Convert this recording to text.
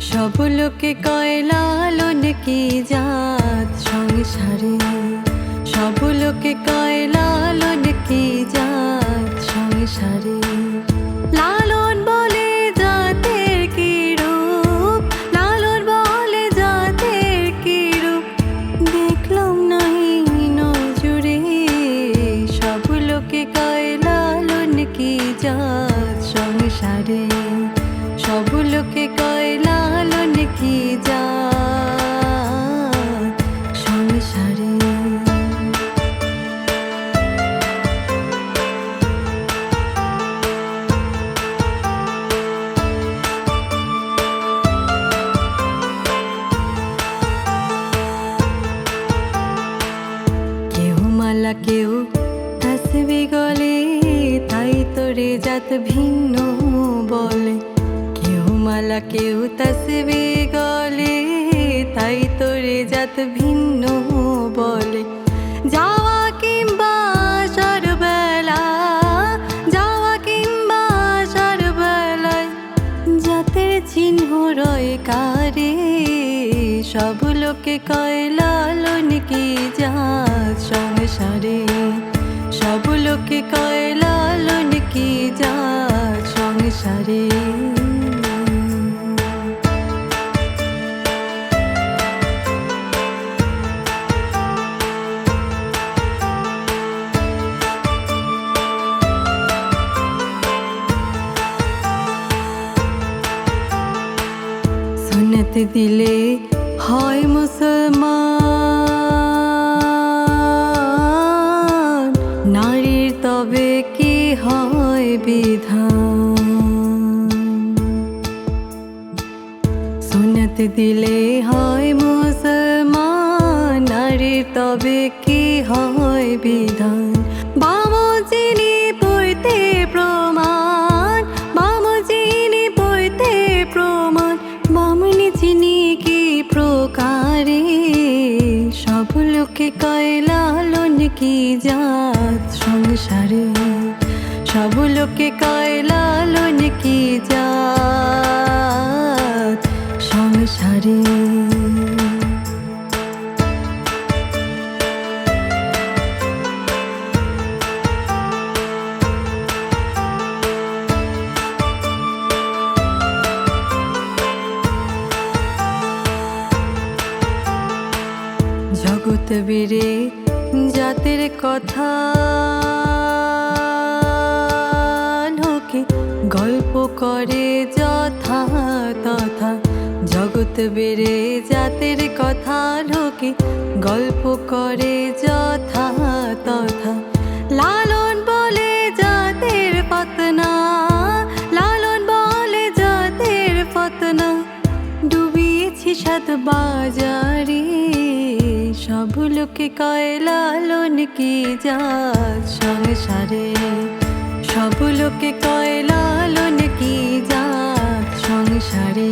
সব লোকে কয় লালন কি জাত সংসারে, সব লোকে কয় লালন কি জাত সংসারে। লালন বলে জাতের কি রূপ, লালন বলে জাতের কি রূপ, দেখলাম নাই নজরে। সব লোকে কয় লালন কি জাত সংসারে, সব লোকে কয় লালন কি জাত সংসারে। কেউ মালা কেউ তসবি গলে, তাই তোরে জাত ভিন্ন বলে। কেউ মালা কেউ তসবি গলে, তাই তোরে জাত ভিন্ন বলে। যাওয়া কিংবা আসার বেলা, যাওয়া কিংবা আসার বেলায় জাতের চিহ্ন রয় কারে। সব লোকে কয় লালন কি জাত সংসারে, সব লোকে কয় লালন কি জাত সংসারে। সুন্নত দিলে হয় মুসলমান, নারীর তবে কি হয় বিধান। সুন্নত দিলে হয় মুসলমান, নারীর তবে কি হয় বিধান। বামুচিনি পড়তে প্রমাণ, বামুচিনি পড়তে প্রমাণ, বামুনি চিনি কি প্রকারে। সব লোকে কয় লালন কি জাত সংসারে, সব লোকে কয় লালন কি জাত সংসারে। জগৎ বীরে জাতের কথা লোকে গল্প করে যথা তথা। জগৎ বীরে জাতের কথা লোকে গল্প করে যথা তথা। লালন বলে জাতের ফতনা, লালন বলে জাতের ফতনা, ডুবিয়েছি সাত বাজারে। সব লোকে কয় লালন কি জাত সংসারে, সব লোকে কয় লালন কি জাত সংসারে।